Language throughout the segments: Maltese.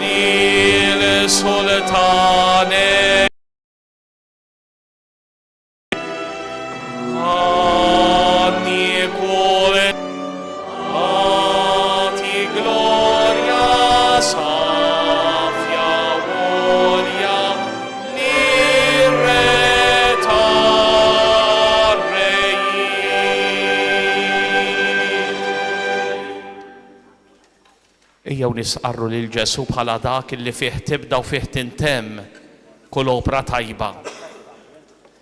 للسلطان Ejjew nisqarru lil Ġesu bħala dak illi fih tibda u fih tintemm kull opra tajba.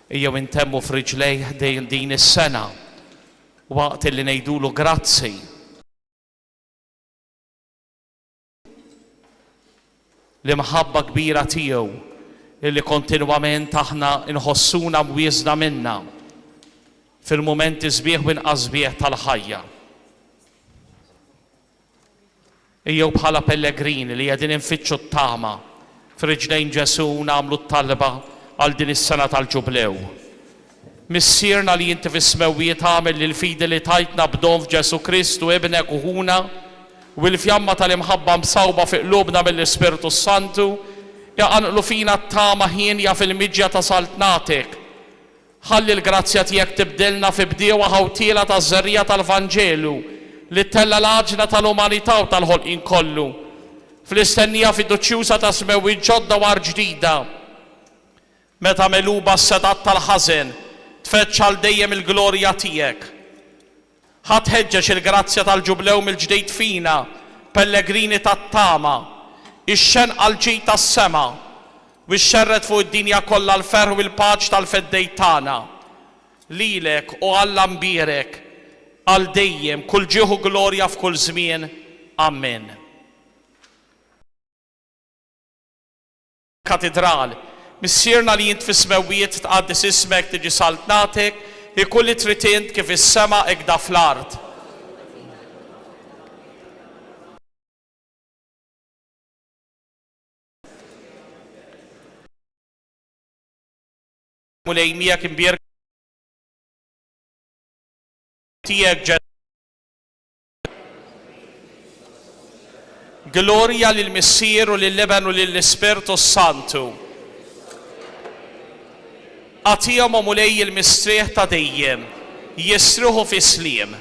Ejjew intemmu f'riġlejh din is-sena waqt illi ngħidulu grazzi. L-imħabba kbira tiegħu illi kontinwament aħna inħossuna mwiesna minnha fil-mumenti sbieħ u inqas sbieħ tal-ħajja. Ejjew bħala pellegrini li qegħdin infittxu t-tama f'riġlejn Ġesu nagħmlu t-talba għal din is-sena tal-ġublew. Missierna li inti fis-smewwiet għamel li l-fidi li tajtna b'don f'Ġesu Kristu ibnek u ħuna u l-fjamma tal-imħabba msawba fi qlubna mill-Ispirtu Santu jaqanqlu fina t-tama ħinja fil-miġja ta' saltnatek. Ħalli l-grazzja tiegħek tibdilna fi bdiewa ħawtiela taż-żerrija tal-Vanġelu li tella l-aġna tal-umanità u tal-ħolqien kollu. Fl-istennija fiduċjuża ta' smewwiet ġodda war ġdida. Meta meluba s-sedat tal-ħażen tfeċċa għal dejjem il-glorja tiegħek. Ħadd ħeġġeġ il-grazzja tal-ġublew mill-ġdejt fina, pellegrini tat-tama, ix-xenq għal-ġid tas-sema u xxerret fuq id-dinja kollha l-ferħ u l-paċ tal-feddej tagħna. Lilek u għall-ambierek għal dejjem kull ġieħu glorja f'kull żmien. Amen. Katedral, missierna li jint fis-smewwiet tqaddis ismek tiġi saltnatek ikulli trid int kif is-sema ekda fl-art. Mulejmija kimbir tiegħek Gloria lill-Missier u lill-Leben u lill-Ispirtu Santu. Għatihom mulej il-mistrieħ ta' dejjem, jistruħu fi sliem.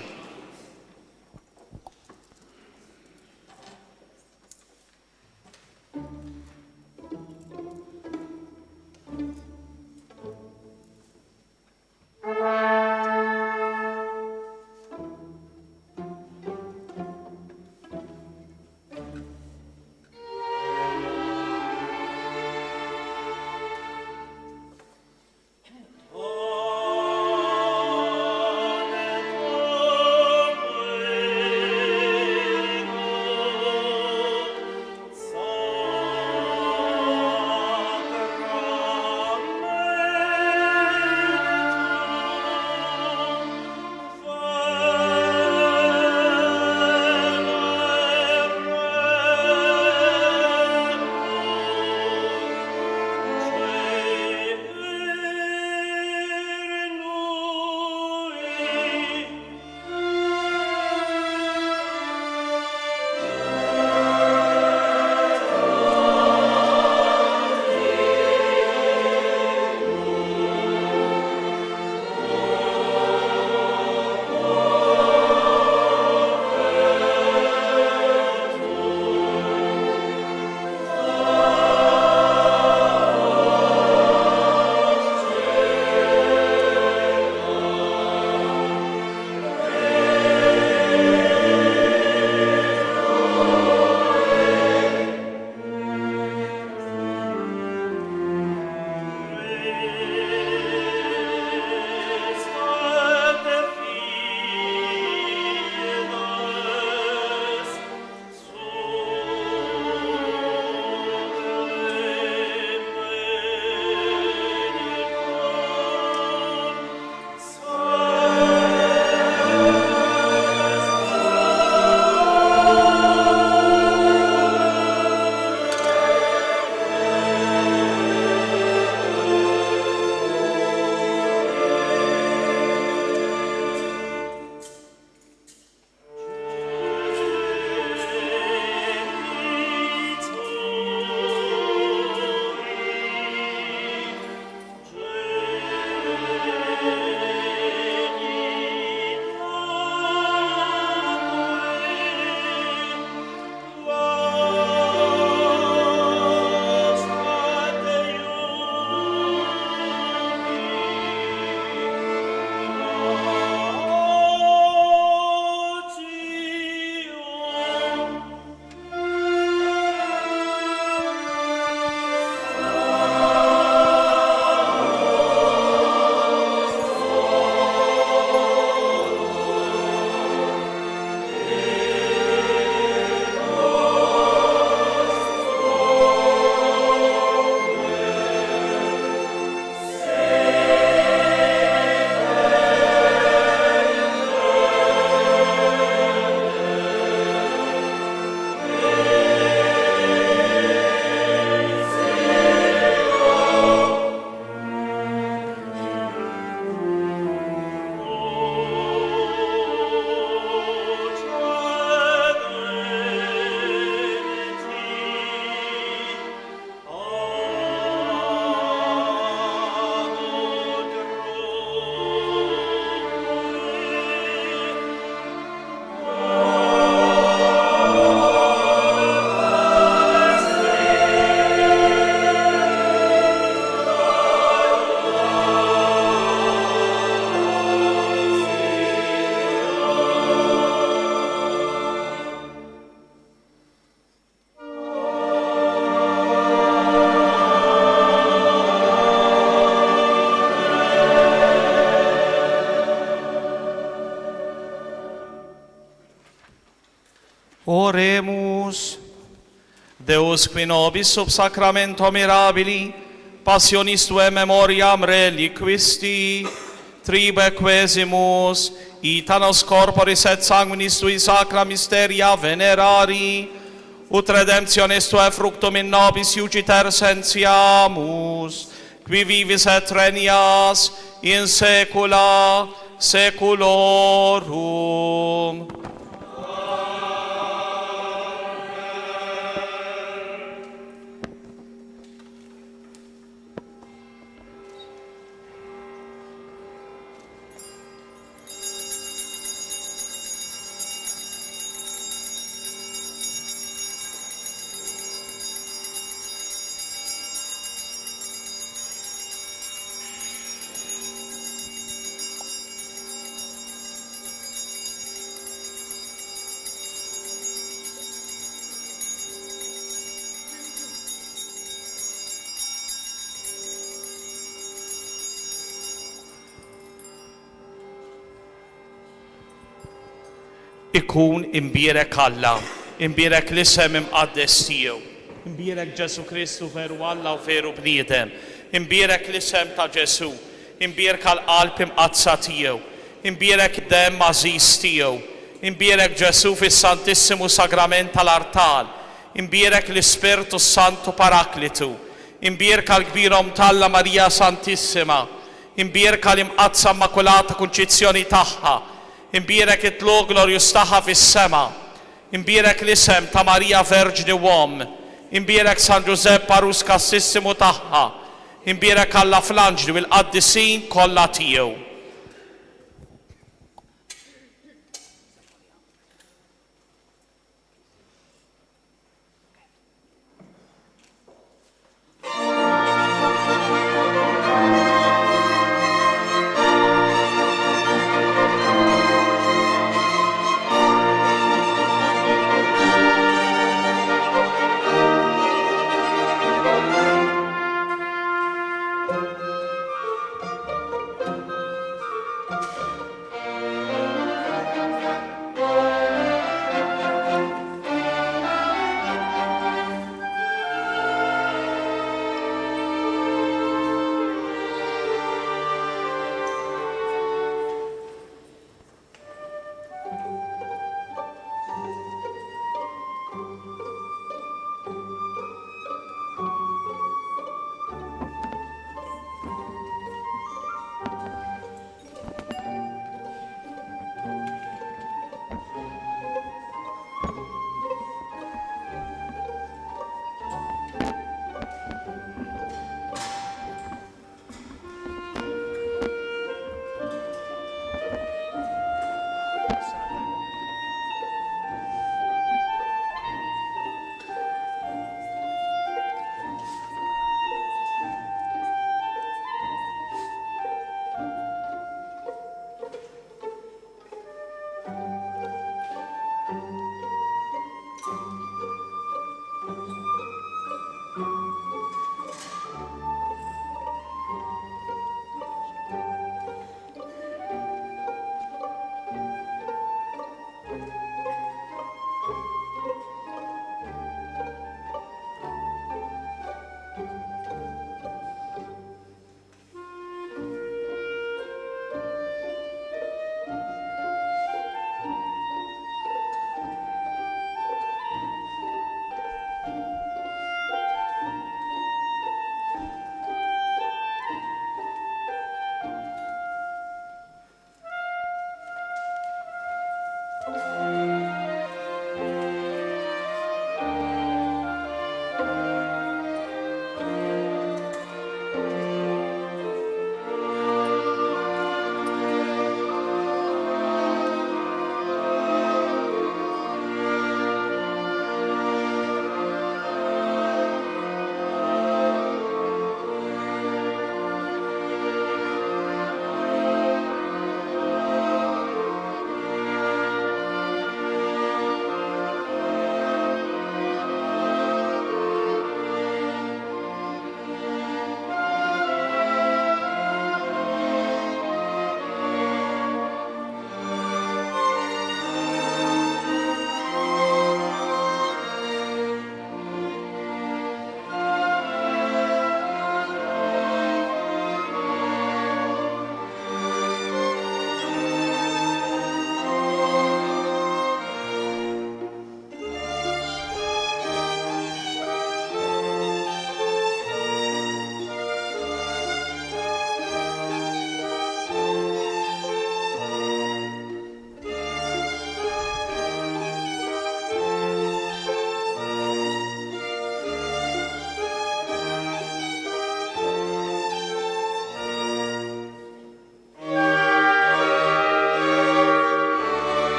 Oremus. Deus qui nobis sub sacramento mirabili, passionis Tuae memoriam reliquisti, tribe quesimus, itanos corporis et sanguinis Tui sacra mysteria venerari, ut redemptionis Tuae fructum in nobis iugiter sentiamus, qui vivis et regnias in saecula saeculorum. Ikun imbierek Alla, imbierek l-isem imqaddes tiegħu, imbierek Ġesu Kristu veru Alla u veru bniedem, imbierek l-isem ta' Ġesu, imbierek għall-qalb imqazza tiegħu, imbierek id-demm għażiż tiegħu, imbierek Ġesu fis-Santissimu Sagrament tal-Artal, imbierek l-Ispirtu Santu Paraklitu, imbierek għall-kbira Talla Marija Santissima, imbierek għall-imqazza Immakulata Kunċizzjoni tagħha, imbierek it-tlu glorjus tagħha fis-sema, imbierek l-isem ta' Marija Verġni Uom, imbierek San Giuseppe Arus Kassissimu tagħha, imbierek Alla Flanġni u l-qaddisin kollha tiegħu.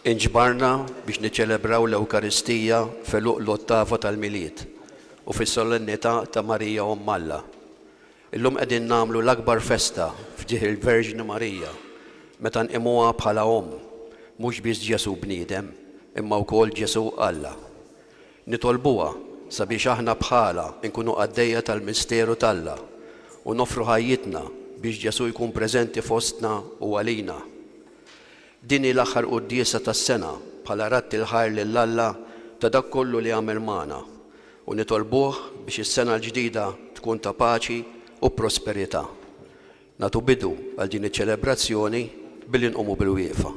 Inġbarna biex niċċelebraw l-Ewkaristija feluq l-ottava tal-miliet u fis-solennità ta' Marija Umm Alla. Illum qegħdin nagħmlu l-akbar festa fġieħ il-Verġni Marija meta nqimuha bħala mhux biss Ġesu bniedem imma wkoll Ġesu Alla. Nitolbuha sabiex aħna bħala nkunu għaddejja tal-misteru talla u nofru ħajjitna biex Ġesu jkun preżenti fostna u għalina. Din l-aħħar qudiesa tas-sena bħala ratti l-ħajr lill-Alla ta' dak kollu li għamel magħna u nitolbuh biex is-sena l-ġdida tkun ta' paċi u prosperità. Nagħtu bidu għal din iċ-ċelebrazzjoni billi nqumu bil-wieqfa.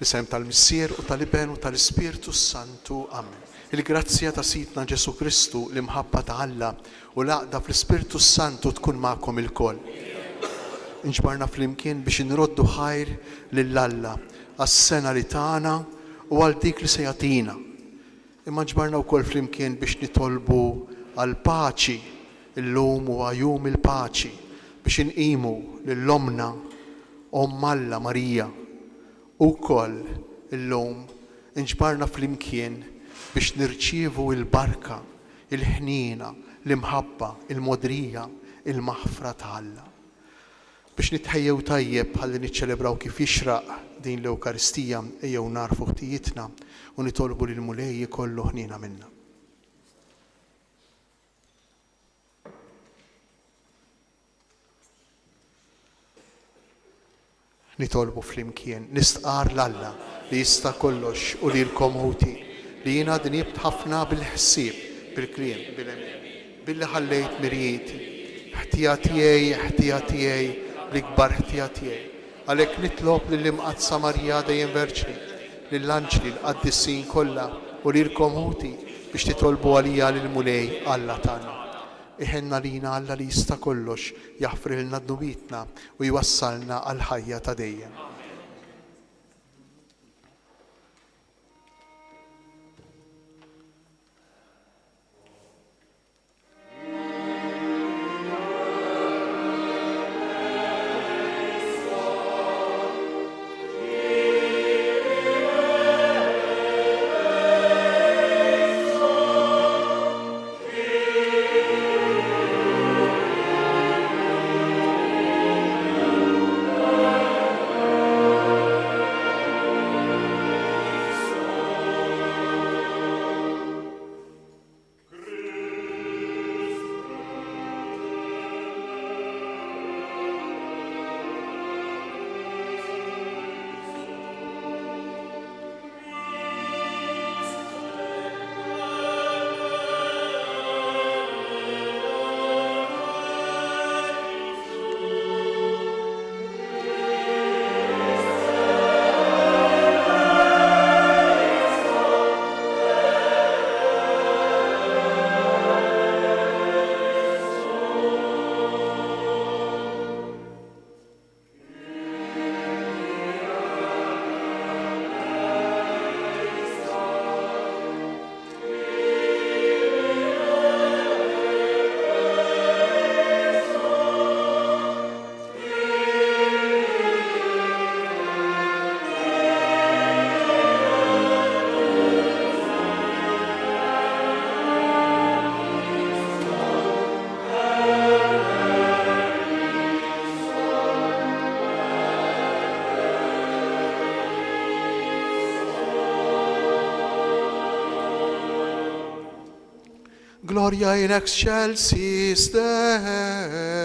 Fl-isem tal-Missier u tal-Iben u tal-Ispirtu Santu. Amen. Il-grazzja ta' Sidna Ġesu Kristu, l-imħabba ta' Alla u l-għaqda fl-Ispirtu Santu tkun magħkom ilkoll. Inġbarna fl-imkien biex nroddu ħajr lill-Alla għas-sena li tagħna u għal dik li se jagħtina. Imma ġbarna wkoll fl-imkien biex nitolbu għal paċi illum u għajum il-paċi biex inqimu lill-omna Umm Alla Marija. U koll illum inġbarna fl-imkien biex nirċievu il-barka, il-ħnina, l-imħabba, il-modrija, il-maħfra ta' Alla. Biex nitħejjew tajjeb ħalli niċċelebraw kif jixraq din l-Ewkaristija ejjew narfu ħtijietna u nitolbu lil Mulej kollu ħnina minna. Nitolbu flimkien, nistqar l-Alla li jista' kollox u li l-komuti li jiena dnibt ħafna bil-ħsieb, bil-kliem, billi ħallejt mirjieti. Ħtija tiegħi, l-ikbar ħtija tiegħi. Għalhekk nitlob lill-imqazza Marija dejjem Verġni, lill-anġli l-qaddissin kollha u lil-komuti biex titolbu għalija lill-mulej Alla tagħna. Iħenna lina Alla li jista' kollox jaħfrilna dnubitna u jwassalna għal ħajja ta' dejjem. Gloria in excelsis Deo.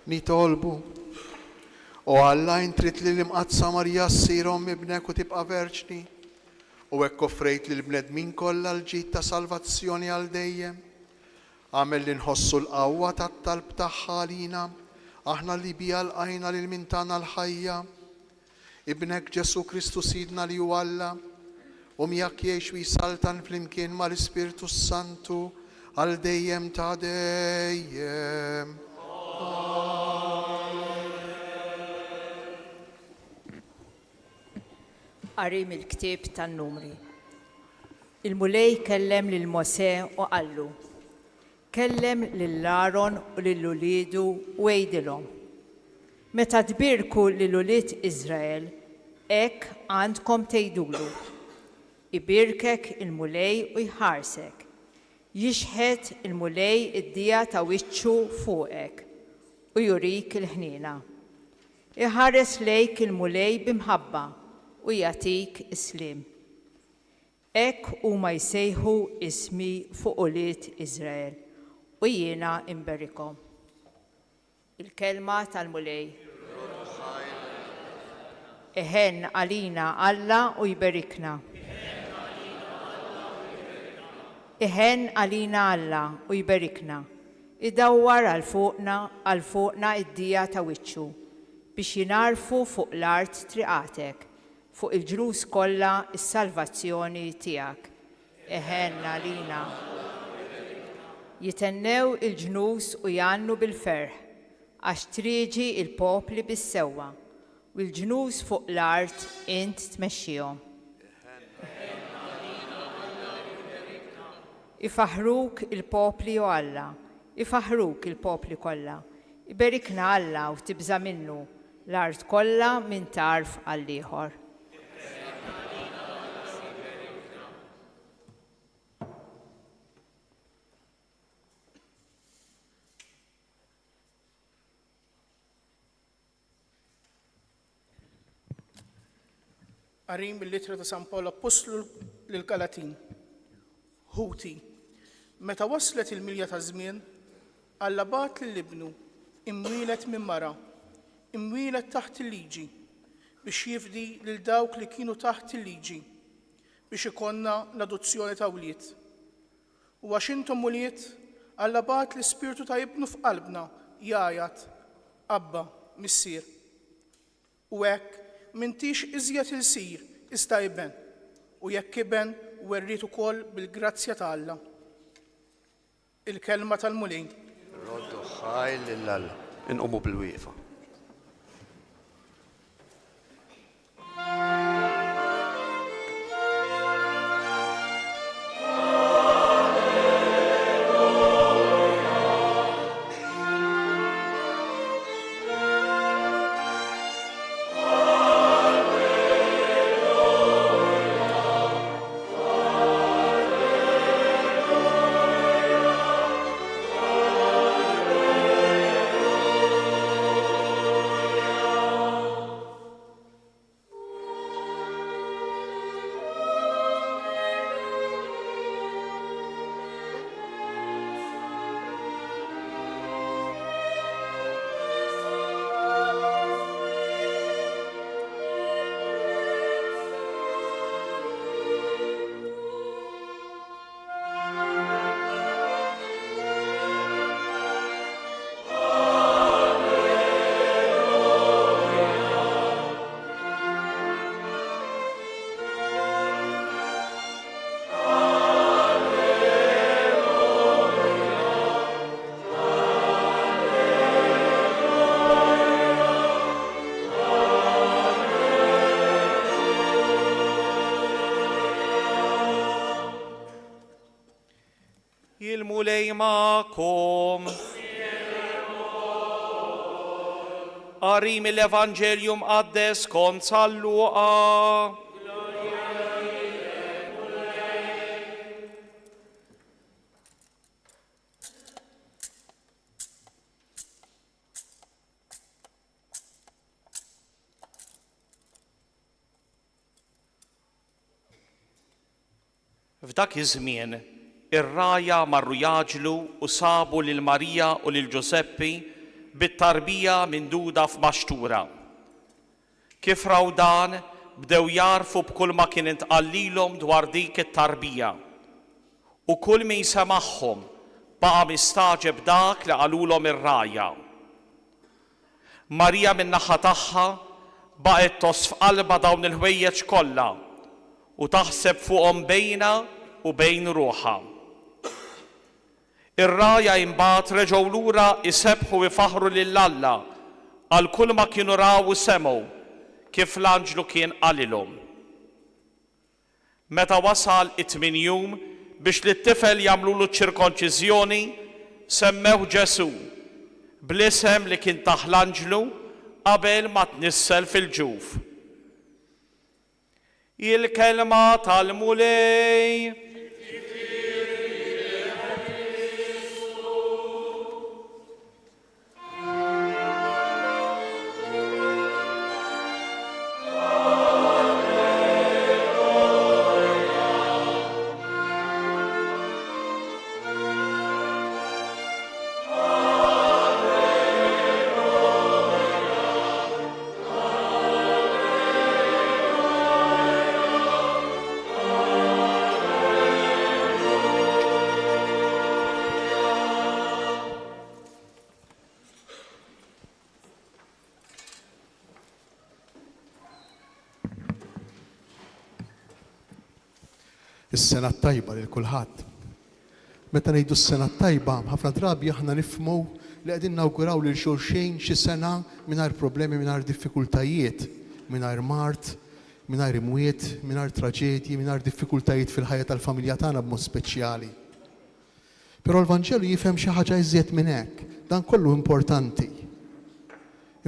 nitolbu. U Alla intrit li l-imqazza Marja ssirhom ibnek u tibqa' verġni. U hekk offrejt li l-bnedmin kollha l-ġid ta' salvazzjoni għal dejjem. Għamel li nħossu l-qawwa tat-talb tagħha għalina, aħna li biha lqajna lil min tagħna l-ħajja. Ibnek Ġesu Kristu Sidna li hu Alla, u miegħek jgħix u jsaltan flimkien mal-Ispirtu Santu għal dejjem ta' dejjem. Qari mill-ktieb tan-Numri. Il-mulej kellem lil Mosè u qallu: kellem lil Aaron u lil uliedu u għejdilhom: meta tbirku lil ulied Iżrael, hekk għandkom tgħidulu: ibirkek il-mulej u jħarsek, jixħed il-mulej id-dija ta' wiċċu fuqek u jurik il-ħnina. Iħares lejk il-mulej bimħabba u jagħtik islim. Hekk huma jsejħu ismi fuq ulied Iżrael u jiena imberikhom. Il-kelma tal-mulej. Eħen għalina Alla u jberikna. Eħen għalina Alla u jberikna. Idawwar għal fuqna id-dija ta' wiċċu biex jinarfu fuq l-art triqatek, fuq il-ġlus kollha is-salvazzjoni tiegħek. Eħen għalina. Jitennew il-ġnus u jannu bil-ferħ, għax triġi il-popli bis-sewwa, u l-ġnus fuq l-art int tmexxihom. Ifaħruk il-popli u Alla, ifaħruk il-popli kollha. Iberikna Alla u tibża minnu l-art kollha minn tarf għal ieħor. Qari mill-Littra ta' San Pawl Apostlu lill-Galatin. Ħuti, meta waslet il-milja ta' żmien, Alla bagħat lill-ibnu imwielet minn mara, imwielet taħt il-liġi, biex jifdi lil dawk li kienu taħt il-liġi, biex ikonna l-adozzjoni ta' wlied. U għax intom wlied, Alla bagħat l-Ispirtu ta' ibnu f'qalbna jgħajat: Abba, Missier. U hekk m'intix iżjed il-sir iżda iben, u jekk iben werriet ukoll bil-grazzja ta' Alla. Il-kelma tal-mulej. Roddu ħajl lil-Alla. Inqumu bil-wieqfa. Il-mulej ma'kom. Qari mill-Evanġelju mqaddes skont San Luqa. F'dak iż-żmien ir-raja marru jaġlu u sabu lil Marija u lil Ġuseppi bit-tarbija minduda f'maxtura. Kif raw dan bdew jarfu b'kull ma kien intqallilhom dwar dik it-tarbija. U kull min semagħhom baqa' mistaġeb dak li qalulhom ir-rajja. Marija min-naħa tagħha baqgħet tosf f'qalbha dawn il-ħwejjeġ kollha u taħseb fuqhom bejna u bejn ruħha. Ir-rajja imbagħad reġgħu lura jsebħu ifaħru lil Alla għal kull ma kienu raw u semgħu kif l-anġlu kien qalilhom. Meta wasal it-tmien jum biex li t-tifel jagħmlulu ċ-ċirkonċiżjoni, semmew Ġesu bl-isem li kien taħ l-anġlu qabel ma tnissel fil-ġuf. Il-kelma tal-mulej. Is-sena tajba lil kulħadd. Meta ngħidu s-sena tajba, ħafna drabi aħna nifhmu li qegħdin nawguraw lil xulxejn xi sena mingħajr problemi, mingħajr diffikultajiet, mingħajr mart, mingħajr imwiet, mingħajr traġedji, mingħajr diffikultajiet fil-ħajja tal-familja tagħna b'mod speċjali. Però l-Vanġelu jifhem xi ħaġa iżjed minn hekk. Dan kollu importanti.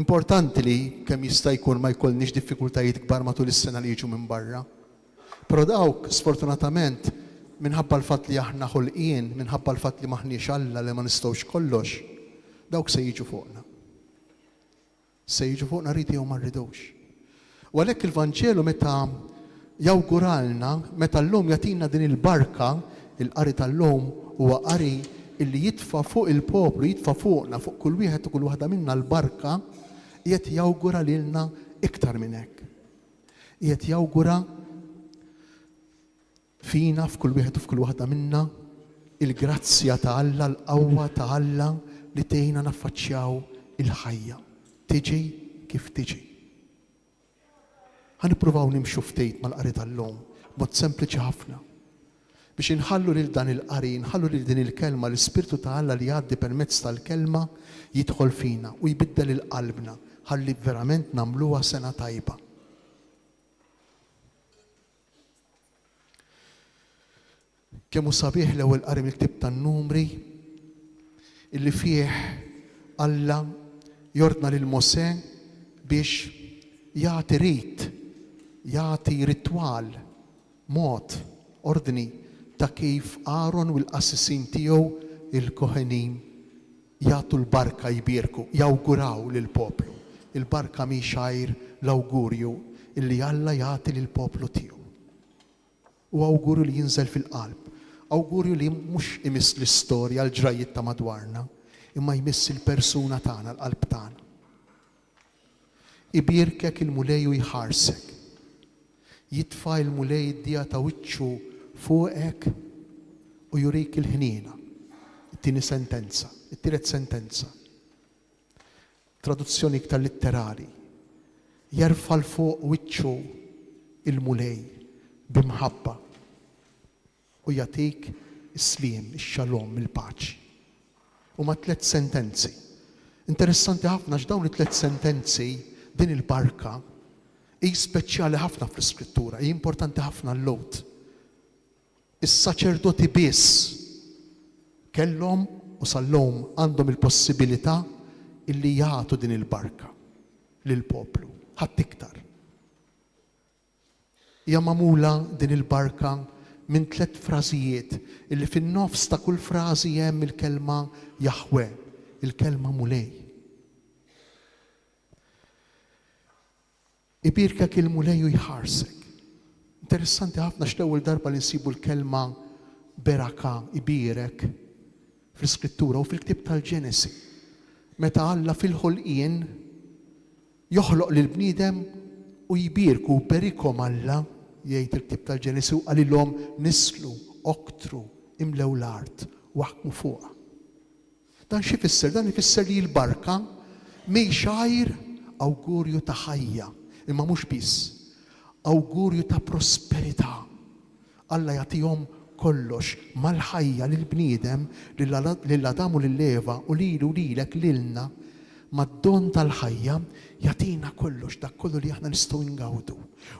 Importanti li kemm jista' jkun ma jkollniex diffikultajiet kbar matul is-sena li jiġu minn barra. Però dawk sfortunatament minħabba l-fatt li aħna ħolqien, minħabba l-fatt li maħniex Alla li ma nistgħux kollox, dawk se jiġu fuqna. Se jiġu fuqna ridi jew ma rridux. U għalhekk il-Vanġelu meta jawguralna, meta llum jagħtina din il-barka, il-qari tal-lum huwa qari illi jitfa' fuq il-poplu, jitfa' fuqna, fuq kull wieħed u kull waħda minna l-barka, qiegħed jawgura lilna iktar minn hekk. Qiegħed jawgura fina f'kull wieħed u f'kull waħda minna il-grazzja ta' Alla, l-qawwa ta' Alla li tgħinna naffaċċjaw il-ħajja. Tiġi kif tiġi. Ħanippruvaw nimxu ftejt mal-qari tal-lum, mod sempliċi ħafna. Biex inħallu lil dan il-qari, nħallu lil din il-kelma, l-Ispirtu ta' Alla li jgħaddi permezz tal-kelma jidħol fina u jbiddel il-qalbna, ħalli verament nagħmluha sena tajba. Kemm hu sabiħ l-ewwel qari mill-ktieb tan-Numri illi fih Alla jordna lil Mosè biex jagħti rit, jagħti ritwal, mod, ordni ta' kif Aaron u l-qassisin tiegħu il-koħenim jagħtu l-barka jbierku, jawguraw lil poplu. Il-barka mi xajr l-awgurju illi Alla jagħti lil poplu tiegħu. U awgurju li jinżel fil-qalb. Awgurju li mhux imiss l-istorja l-ġrajiet ta' madwarna, imma jmiss il-persuna tagħna, l-qalb tagħna. Ibierkek il-mulej u jħarsek. Jitfa' il-mulej id-dija ta' wiċċu fuqek u jurik il-ħniena. It-tieni sentenza, it-tielet sentenza. Traduzzjoni iktar litterali. Jerfa' l-fuq wiċċu il-mulej bimħabba u jagħtik is-sliem, ix-xalom, il-paċi. U ma 3 sentenzi. Interessanti ħafna x'dawn it-3 sentenzi din il-barka hi speċjali ħafna fl-Iskrittura, hi importanti ħafna l-Lowt. Is-saċerdoti biss kellhom u sal-lum għandhom il-possibilità illi jagħtu din il-barka lill-poplu, ħadd iktar. Hija magħmula din il-barka minn 3 frażijiet illi fin-nofs ta' kull frażi hemm il-kelma Jahwe, il-kelma mulej. Ibierkek il-mulej u jħarsek. Interessanti ħafna x'l-ewwel darba li nsibu l-kelma beraka, ibierek, fl-Iskrittura u fil-ktieb tal-Ġenesi. Meta Alla fil-ħolqien joħloq lil bniedem u jbierku berikom Alla jgħid il-Ktieb tal-Ġenesi qalilhom nislu, oktru, imlew l-art, waħkmu fuqha. Dan xi fisser? Dan ifisser li l-barka mejxajr awgurju ta' ħajja, imma mhux biss, awgurju ta' prosperità. Alla jagħtihom kollox mal-ħajja lil bniedem lil Adam u lill-Eva u lilu lilek lilna mad-don tal-ħajja jagħtina kollox dak kollu li aħna nistgħu ngawdu.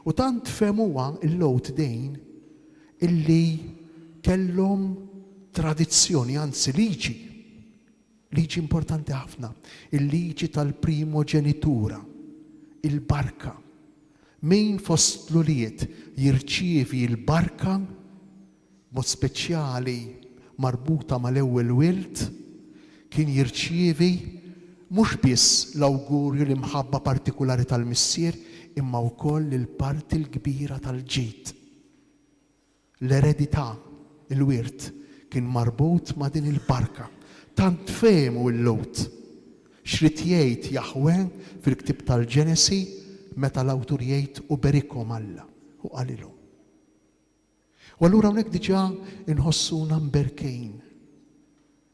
U tant femuha l-Lowt dejn illi kellhom tradizzjoni, anzi liġi importanti ħafna, il-liġi tal-primogenitura, il-barka. Min fost l-uliet jirċievi l-barka mod speċjali marbuta mal-ewwel wild kien jirċievi mhux biss l-awgurju l-imħabba partikulari tal-missier imma wkoll il-parti l-kbira tal-ġid. L-eredità, il-wirt kien marbut ma' din il-barka. Tant fehmu l-Lowt x'rid jgħid Jaħwe fil-Ktieb tal-Ġenesi meta l-awtur jgħid u berikhom Alla u qalilhom. U allura hawnhekk diġà inħossuna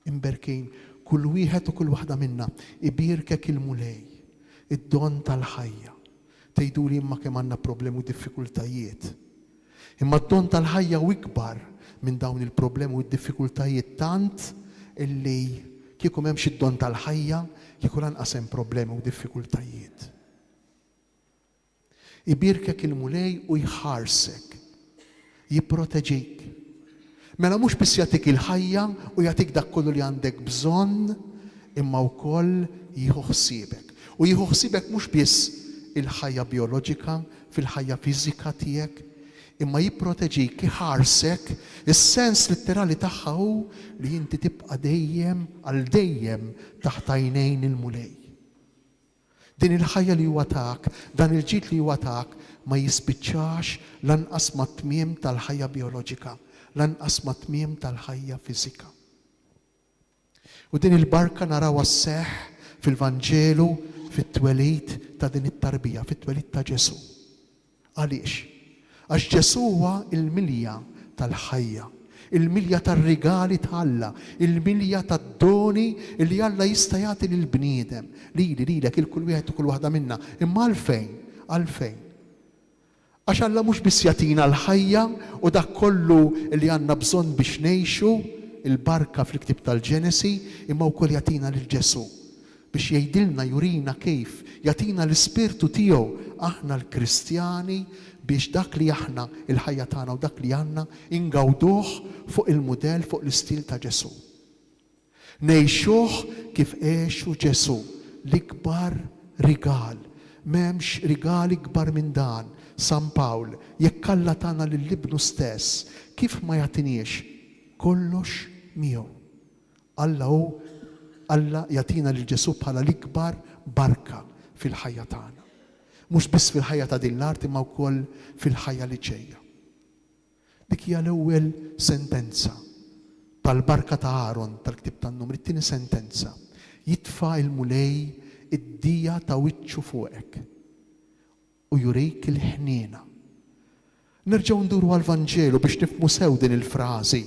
imberkejn kull wieħed u kull waħda minna ibierkek il-mulej, id-don tal-ħajja. Tgħiduli imma kemm għandna problemi u diffikultajiet. Imma d-don tal-ħajja u ikbar minn dawn il-problemi u d-diffikultajiet tant illi kieku m'hemmx id-don tal-ħajja kieku lanqas hemm problemi u diffikultajiet. Ibierkek il-mulej u jħarsek, jipproteġik. Mela mhux biss jagħtik il-ħajja u jagħtik dak kollu li għandek bżonn, imma wkoll jieħu ħsiebek. U jieħu ħsiebek mhux biss il-ħajja bioloġika, fil-ħajja fiżika tiegħek, imma jipproteġik, iħarsek, is-sens litterali tagħha hu li inti tibqa' dejjem għal dejjem taħt għajnejn il-mulej. Din il-ħajja li huwa tak, dan il-ġid li huwa tak ma jispiċċax lanqas ma' tmiem tal-ħajja bioloġika, lanqas ma' tmiem tal-ħajja fiżika. U din il-barka narawha sseħħ fil-Vanġelu fit-twelid ta' din it-tarbija, fit-twelid ta' Ġesu. Għaliex? Għax Ġesu huwa il-milja tal-ħajja, il-milja tar-rigali ta' Alla, il-milja tad-doni li Alla jista' jagħti lill-bniedem, lilek il-kull wieħed u kull waħda minna. Imma għalfejn? Għax Alla mhux biss jagħtina l-ħajja u dak kollu li għandna bżonn biex ngħixu il-barka fil-Ktieb tal-Ġenesi, imma wkoll jagħtina lil Ġesu biex jgħidilna jurina kif jagħtina l-Ispirtu tiegħu aħna l-Kristjani biex dak li aħna il-ħajja tagħna u dak li għandna ingawduh fuq il-mudell, fuq l-istil ta' Ġesu. Ngħixuh kif għexu Ġesu, l-ikbar rigal. M'hemmx rigali kbar minn dan. San Pawl jekk Alla tagħna lill-Ibnu stess, kif ma jagħtiniex kollox miegħu. Alla jagħtina lil Ġesu bħala l-ikbar barka fil-ħajja tagħna. Mhux biss fil-ħajja ta' din l-art imma wkoll fil-ħajja li ġejja. Dik hija l-ewwel sentenza tal-barka ta' Aaron tal-Ktieb tan-Numri, it-tieni sentenza. Jitfa' il-mulej id-dija ta' wiċċu fuqek u jurejk il-ħniena. Nerġgħu nduru għall-Vanġelu biex nifhmu sew din il-frażi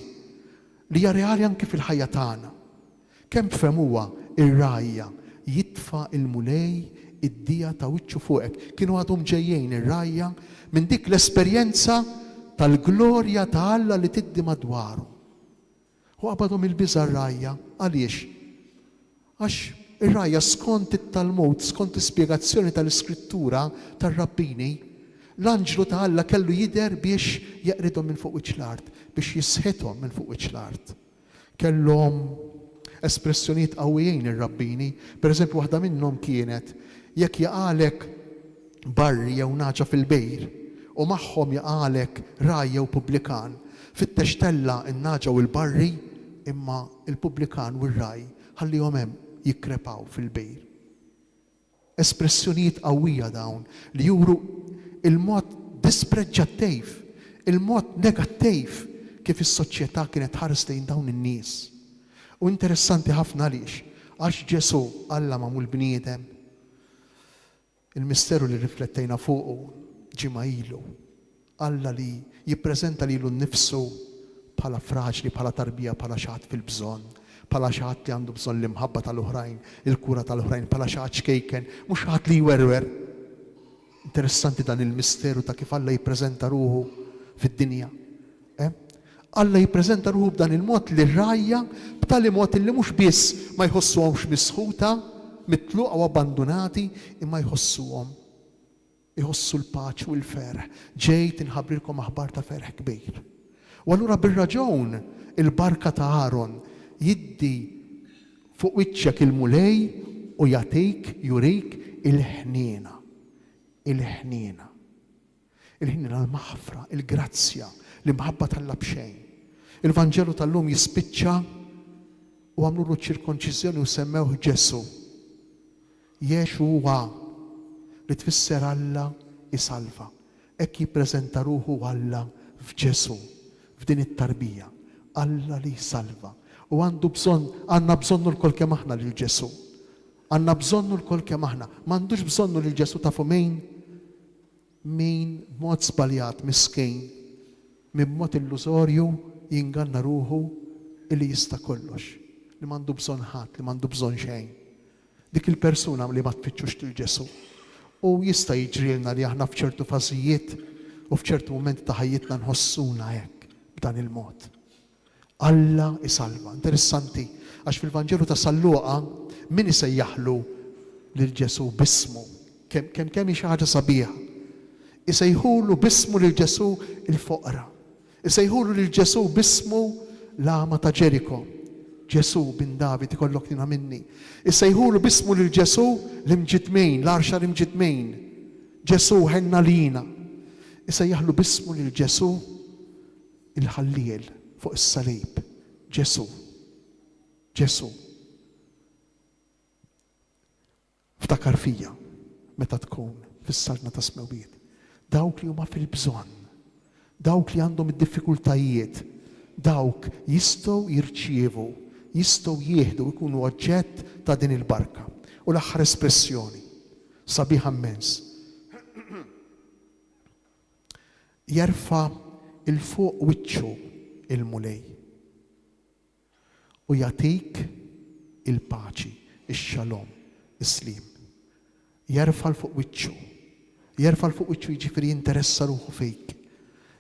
li hija reali anke fil-ħajja tagħna. Kemm femuha ir-rajja jitfa' il-mulej id-dija ta' wiċċu fuqek. Kienu għadhom ġejjin ir-rajja minn dik l-esperjenza tal-glorja ta' Alla li tiddi madwarhom. U qabadhom il-biża' r-rajja għaliex? Għax ir-rajja skont it-Talmud, skont ispjegazzjoni tal-Iskrittura tar-Rabbini, l-anġlu ta' Alla kellu jidher biex jeqridhom minn fuq wiċċ l-art, biex jisħithom minn fuq wiċċ l-art. Kellhom espressjonijiet qawwijin ir-Rabbini, pereżempju waħda minnhom kienet jekk jaqalek barri jew naġa fil-bejr u magħhom jaqalek raj jew pubblikan, fit-textella n-naġa u l-barri imma il-pubblikan u r-raj ħallihom hemm jikkrepaw fil-bejr. Espressjonijiet qawwija dawn li juru il-mod dispreġġattiv, il-mod negattiv kif is-soċjetà kienet ħares lejn dawn in-nies. U interessanti ħafna għaliex Għax Ġesu Alla magħmul bniedem, il-misteru li riflettejna fuqu ġimgħa ilu, Alla li jippreżenta lilu nnifsu bħala fraġli, bħala tarbija, bħala xaħat fil-bżonn, bħala xaħat li għandu bżonn l-imħabba tal-oħrajn, il-kura tal-oħrajn, bħala xaħat xkejken, mhux xaħat li jwerwer. Interessanti dan il-misteru ta' kif Alla jippreżenta ruħu fid-dinja. Alla jippreżenta ruħu b'dan il-mod li rajja b'tali mod li mhux biss ma jħossuhomx misħuta, mitluqa u abbandonati, imma jħossu l-paċi u l-ferħ. Ġejt inħabbrilkom aħbar ta' ferħ kbir. U allura bir-raġun il-barka ta' Aaron jiddi fuq wiċċek il-mulej u jagħtik jurik il-ħniena. Il-ħniena. Il-ħniena l-maħfra, il-grazzja, l-imħabba tal-la bxejn. Il-Vanġelu tal-lum jispiċċa u għamlu ċirkonċiżjoni u semmew Ġesu. Jexuwa li tfisser Alla isalva. Hekk jippreżenta ruħu Alla f'Ġesu, f'din it-tarbija. Alla li jsalva. U għandna bżonnu l-kol kemm aħna lil Ġesu. Għandna bżonnu l-kol kemm aħna. M'għandux bżonnu lil Ġesu tafu min mod żbaljat miskejn, minn mod illużorju jinganna ruħu illi jista' kollox. Li m'għandu bżonn ħadd, li m'għandu bżonn xejn. Dik il-persuna li ma tfittxux lil Ġesu. U jista' jiġrilna li aħna f'ċertu fażijiet u f'ċertu momenti ta' ħajjitna nħossuna hekk b'dan il-mod. Alla isalva. Interessanti, għax fil-Vanġelu ta' Salluqa min isejjaħlu lil Ġesu bismu. Kemm hi xi ħaġa sabiħa. Isejħulu bismu lil Ġesu il-foqra. Isejħulu lil Ġesu bismu l-ama ta' Ġeriko. Ġesu bin David ikollok tina minni. Isejħulu bismu lil Ġesu l-imġitmejn, l-arxa l-imġitmejn. Ġesu ħenna lina. Isejjaħlu bismu lil Ġesu il-ħalliel fuq is-salib. Ġesu. Ġesu. Ftakar fija meta tkun fis-salna ta' Smewiet. Dawk li huma fil-bżonn, dawk li għandhom id-diffikultajiet, dawk jistgħu jirċievu, jistgħu jieħdu jkunu oġġett ta' din il-barka. U l-aħħar espressjoni sabiħa immens. Jerfa' il-fuq wiċċu il-mulej u jagħtik il-paċi, ix-xalom, is-slim. Jerfa' l-fuq wiċċu. Jerfa' l-fuq wiċċu jiġifieri jinteressa ruħu fejk.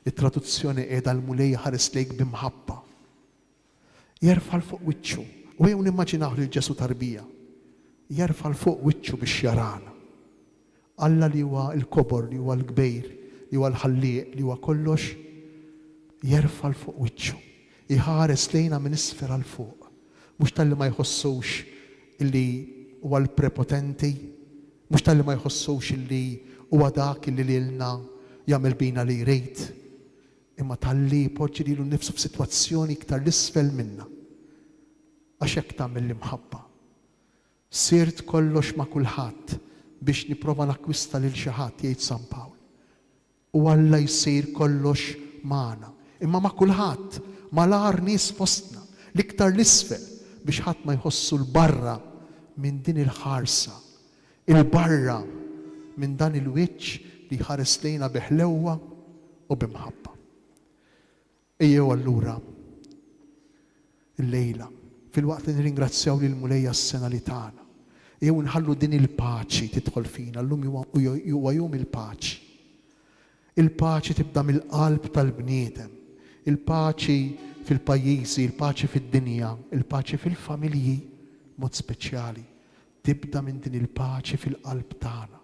Il-traduzzjoni qiegħda l-mulej ħares lejk b'imħabba. Jerfa' l-fuq wiċċu. U jew nimmaġinaw lil Ġesu tarbija. Jerfa' l-fuq wiċċu biex jarana. Alla li huwa l-kobor, li huwa l-kbejr, li huwa l-ħallieq, li huwa kollox, jerfa' l-fuq wiċċu. Iħares lejna minn isfel għal fuq. Mhux tal-li ma jħossux illi huwa l-prepotenti, mhux tal-li ma jħossux illi huwa dak illi lilna jagħmel bina li jrejt, imma tal-li poġġi lilu nnifsu f'sitwazzjoni iktar l-isfel minna. Għax hekk tagħmel l-imħabba. Sirt kollox ma' kulħadd biex nipprova nakkwista lil xi ħadd jgħid San Pawl. U Alla jsir kollox magħna. Imma ma' kulħadd, ma' l-agħar nies fostna, l-iktar l-isfel biex ħadd ma jħossu l-barra minn din il-ħarsa, il-barra minn dan il-wiċċ li ħares lejna biħlewwa u bimħabba. Ejjew allura il-lejla fil-waqt li nirringrazzjaw lil mulejja s-sena li tagħna. Ejjew nħallu din il-paċi tidħol fina, llum huwa jum il-paċi. Il-paċi tibda mill-qalb tal-bniedem, il-paċi fil-pajjiżi, il-paċi fid-dinja, il-paċi fil-familji mod speċjali. Tibda minn din il-paċi fil-qalb tagħna.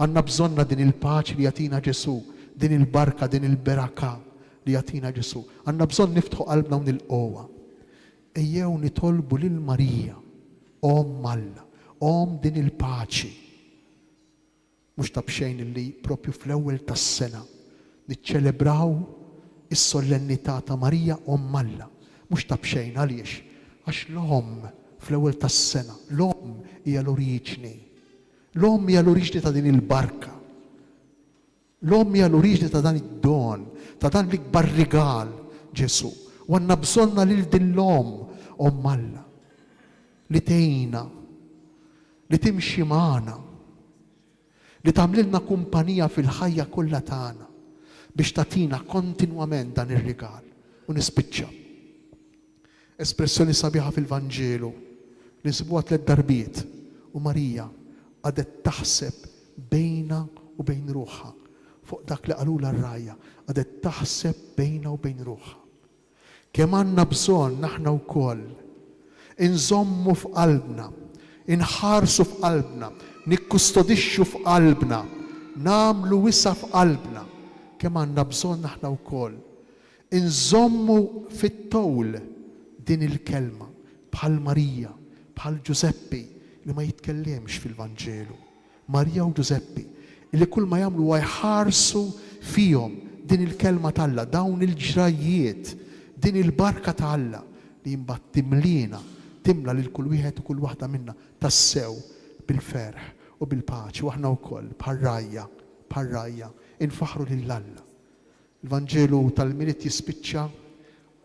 Għandna bżonna din il-paċi li jagħtina Ġesu, din il-barka, din il-beraka li jagħtina Ġesu. Għandna bżonn niftħu qalbna u nilqgħuha. Ejjew nitolbu lil Marija, Om Alla, Om din il-paċi. Mhux ta' bxejn illi propju fl-ewwel tas-sena niċċelebraw is-solennità ta' Marija Om Alla. Mhux ta' bxejn għaliex? Għax l-Om fl-ewwel tas-sena, l-Om hija l-oriġni. L-Om hija l-oriġni ta' din il-barka. L-Om hija l-oriġni ta' dan id-don, ta' dan l-ikbar rigal Ġesu. U għandna bżonna lil din l-Om Om Alla li tgħinna, li timxi magħna, li tagħmlilna kumpanija fil-ħajja kollha tagħna biex tagħtina kontinwament dan ir-rigal u nispiċċa. Espressjoni sabiħa fil-Vanġelu li nsibuha 3 darbiet u Marija għadet taħseb bejna u bejn ruħha fuq dak li qalula r-rajja, għadet taħseb bejna u bejn ruħha. Kemm għandna bżonn aħna wkoll inżommu f'qalbna, inħarsu f'qalbna, nikkustodixxu f'qalbna, nagħmlu wisa f'qalbna, kemm għandna bżonn aħna wkoll inżommu fit-towl din il-kelma bħal Marija, bħal Giuseppi li ma jitkellemx fil-Vanġelu. Marija u Giuseppi li kull ma jagħmlu huwa jħarsu fihom din il-kelma tal-Alla, dawn il-ġrajiet, din il-barka ta' Alla li jimbagħad timlina, timla lil kull wieħed u kull waħda minna tassew bil-ferħ u bil-paċi u aħna wkoll bħal rajja infaħru lill-Alla. Il-Vanġelu tal-Miliet jispiċċa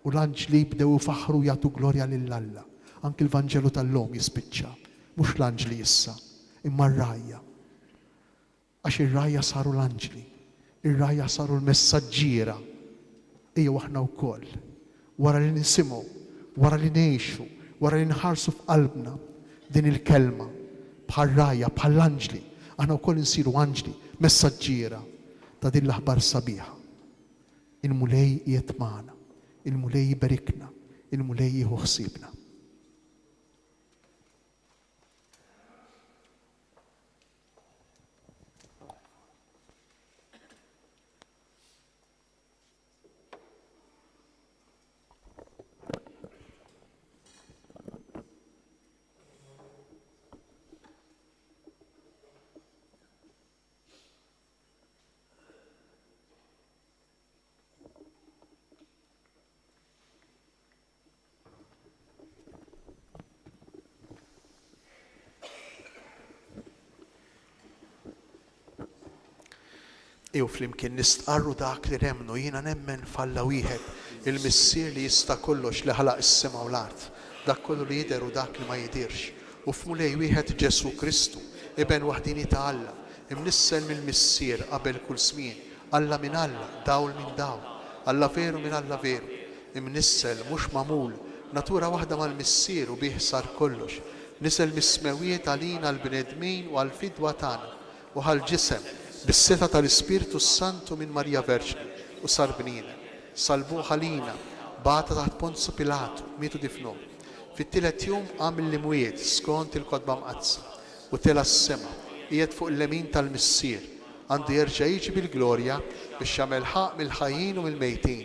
u l-anġli jibdew faħru jagħtu glorja lill-Alla. Anke l-Vanġelu tal-lum jispiċċa, mhux l-anġli issa, imma r-rajja. Għax ir-rajja saru l-anġli, ir-rajja saru l-messaġġiera. Ejjew aħna wkoll, wara li nisimgħu, wara li ngħixu, wara li nħarsu f'qalbna din il-kelma bħal rajja, bħal anġli, aħna wkoll insiru anġli, messaġġiera ta' din l-aħbar sabiħa. Il-mulej qiegħed magħna, il-mulej jibarikna, il-mulej jieħu ħsiebna. Ew flimkien nistqarru dak li remnu, jiena nemmen falla wieħed il-missier li jista' kollox li ħalaq is-sema u l-art, dak kollu li jidher u dak li ma jidirx. U f'mulej wieħed Ġesu Kristu, iben waħdini ta' Alla, imnissel mill-missier qabel kull żmien, Alla minn Alla, dawl minn dawl, Alla veru minn Alla veru, imnissel mhux magħmul, natura waħda mal-missier u bih sar kollox, nisel mis-smewiet għalina l-bnedmin u għall-fidwa tagħna u għall-ġisem bis-seta tal-Ispirtu Santu minn Marija Verġni u sar bnina, salbuha lina, bata taħt Ponzu Pilatu, mietu difnu. Fit-tielet jum għamel li mwiet skont il-kodba mqazza u tela s-sema, qiegħed fuq il-lemin tal-missier, għandu jerġa' jiġi bil-glorja biex jagħmel ħaq mill-ħajjin u mill-mejtin.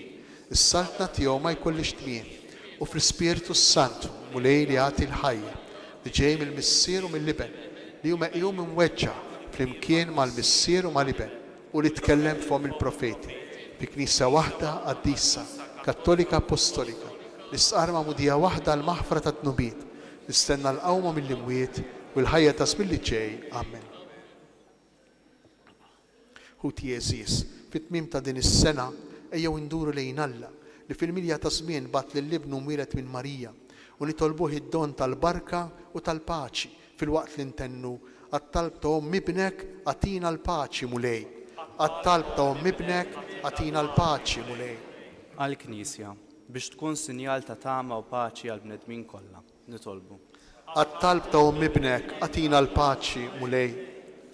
Is-saltna tiegħu ma jkollix tmiem u fl-Ispirtu Santu mulej li jagħti l-ħajja li ġej mill-missier u mill-liben li hu meqjum imweġġa' flimkien mal-missier u mal-iben u li tkellem f'hom il-profeti fi Knisja waħda qaddisa, Kattolika Apostolika, nistqar ma'mudija waħda l-maħfra ta' tnubiet, nistenna l-qawma mill-imwiet u l-ħajja ta' żmien li ġej. Amen. Ħuti Jeżis, fit-tmiem ta' din is-sena ejjew induru lejn Alla li fil-milja ta' żmien bat lill-ibnu mwieled minn Marija u nitolbuh id-don tal-barka u tal-paċi fil-waqt li ntennu għat-talb ta' Omm Ibnek għatina l-paċi mulej. Għat-talb ta' Omm Ibnek għatina l-paċi mulej. Għal-Knisja biex tkun sinjal ta' tama u paċi għal-bnedmin kollha, nitolbu. Għat-talb ta' Omm Ibnek għatina l-paċi mulej.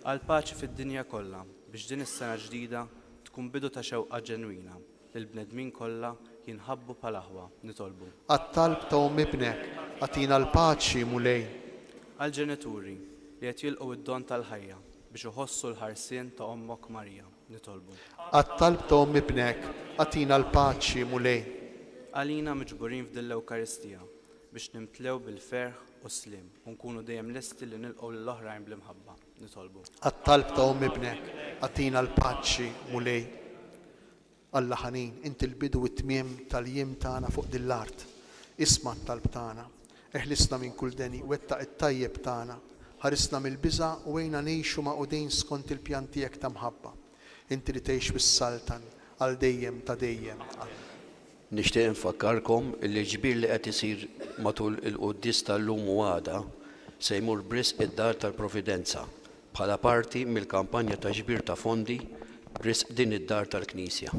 Għal-paċi fid-dinja kollha biex din is-sena ġdida tkun bidu ta' xewqa ġenwina li l-bnedmin kollha jinħabbu bħal-aħwa, nitolbu. Għat-talb ta' Omm Ibnek għatina l-paċi mulej. Għal-ġenituri li qed jilqgħu id-don tal-ħajja biex iħossu l-ħarsien ta' Ommok Marija, nitolbu. Għat-talb ta' Omm Ibnek għatina l-paċi mulej. Għalina miġburin f'din l-Ewkaristija biex nimtlew bil-ferħ u slim u nkunu dejjem lesti li nilqgħu lill-oħrajn bl-imħabba, nitolbu. Għat-talb ta' Omm Ibnek għatina l-paċi mulej. Alla ħanin, inti l-bidu u t-tmiem tal-jiem tagħna fuq din l-art. Isma' t-talb tagħna, eħlisna minn kull deni, wettaq it-tajjeb tagħna, ħarisna mill-biża' u għejna ngħixu maqudejn skont il-pjan tiegħek ta' mħabba. Inti li tgħix bis-saltan għal dejjem ta' dejjem. Nixtieq infakkarkom li ġbir li qed isir matul il-qudies tal-lum u għada se jmur brisq id-dar tal-Providenza bħala parti mill-kampanja ta' ġbir ta' fondi brisq din id-dar tal-Knisja.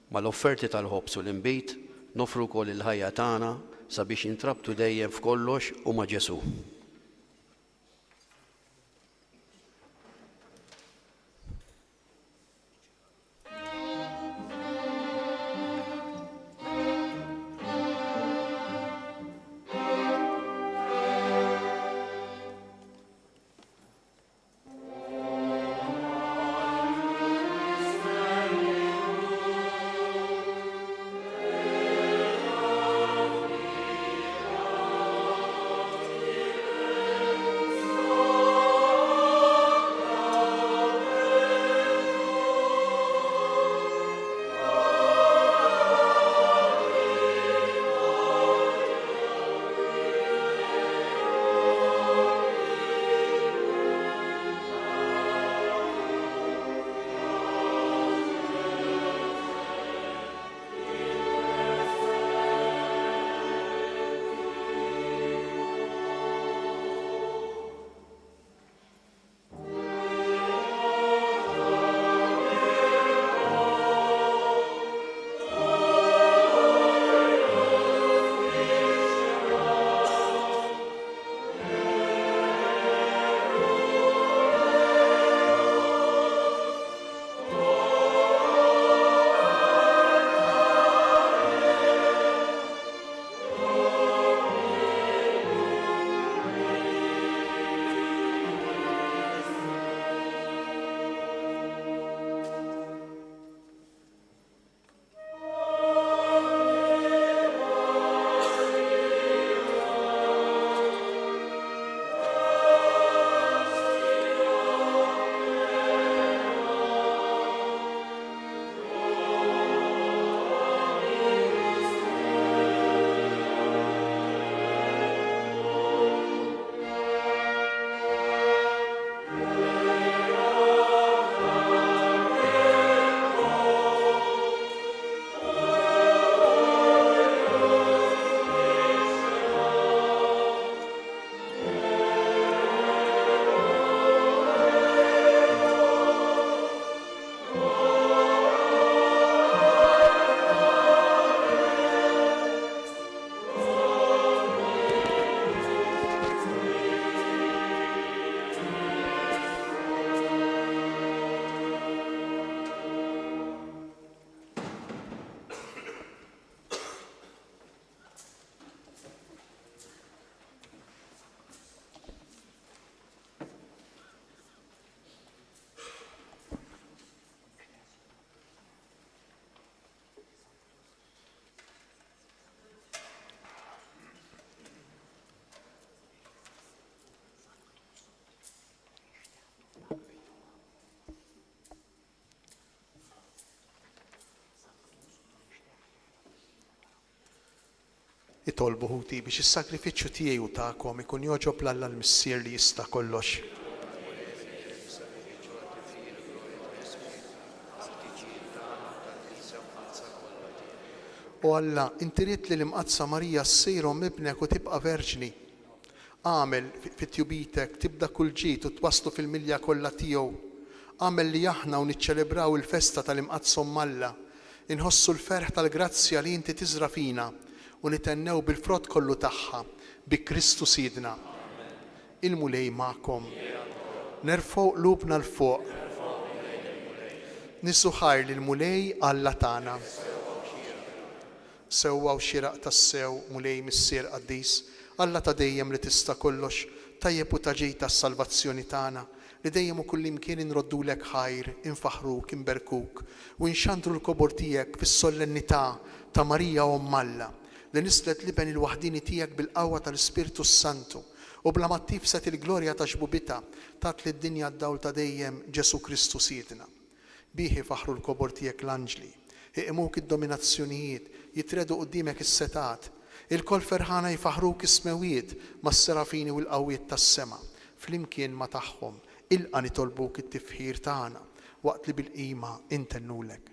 Mal-offerti tal-ħobs u l-inbit nofru wkoll il-ħajja tagħna sabiex intrabtu dejjem f'kollox u ma' Ġesu. Itolbu ħuti biex is-sagrifiċċju tiegħi u tagħkom ikun joġob l-Alla l-Missier li jista' kollox. U Alla, inti ried li l-imqazza Marija ssirhom ibnek u tibqa' verġni. Għamel fit-tjubitek tibda kull ġid u twaslu fil-milja kollha tiegħu. Għamel li aħna u niċċelebraw il-festa tal-imqazza Alla. Inħossu l-ferħ tal-grazzja li inti tiżra fina u nitennew bil-frott kollu tagħha bi Kristu Sidna. Il-mulej magħkom. Nerfgħu qlubna l-fuq. Nissu ħajr li l-mulej Alla tagħna. Sewwa u xieraq tas-sew mulej missier qaddis, Alla ta' dejjem li tista' kollox, tajjeb u ta' ġej tas-salvazzjoni tagħna, li dejjem u kullimkien inroddulek ħajr, infaħruk, inberkuk u nxandru l-kobor tiegħek fis-solennità ta' Marija Omm Alla, li nislet liben il-waħdini tiegħek bil-qawwa tal-Ispirtu Santu u bla ma tifset il-glorja ta' xbubita tat li d-dinja d-dawl ta' dejjem Ġesu Kristu Sidna. Bieħi faħru l-kobor tiegħek l-anġli, iqmuk id-dominazzjonijiet, jitredu qudiemek is-setat, il-kol ferħana jfaħruk ismewiet mas-serafini u l-qawwiet tas-sema, flimkien ma tagħhom ilqa' nitolbuk it-tifħir tagħna waqt li bil-qima intennulek.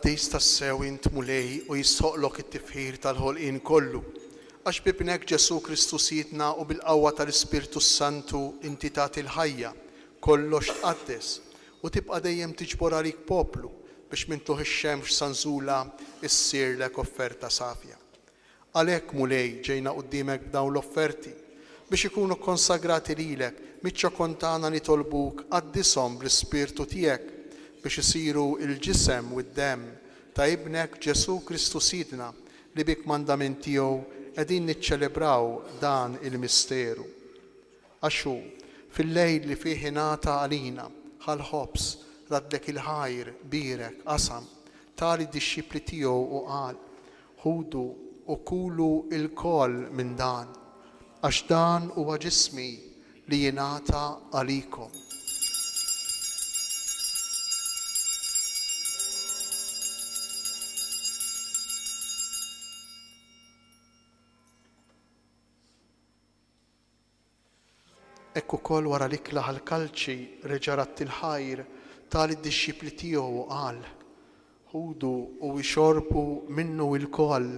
Qaddis tassew int mulej u jissoqlok it-tifħir tal-ħolqien kollu. Għax bibnek Ġesu Kristu sidna u bil-qawwa tal-Ispirtu Santu inti tagħti l-ħajja, kollox tqaddes u tibqa' dejjem tiġbor għalik poplu biex mintluħ ix-xemx sanżula issirlek offerta safja. Għalhekk mulej ġejna quddiemek b'dawn l-offerti biex ikunu konsagrati lilek miċċa kontana nitolbuk qaddishom bl-Ispirtu tiegħek biex isiru il-ġisem u d-demm ta' ibnek Ġesu Kristu sidna li bik mandament tiegħu qegħdin niċċelebraw dan il-misteru. Għaxu fil-lejl li fih ingħata għalina ħal-ħobs raddlek il-ħajr birek qasam tali d-dixxipli tiegħu u qal ħudu u kulu il-koll minn dan għax dan huwa ġismi li jingħata għalikom. Ekku kol wara l-ikla ħal-kalċi reġarat il-ħajr tali d-dixxipli tiegħu u qal ħudu u jxorbu minnu il-koll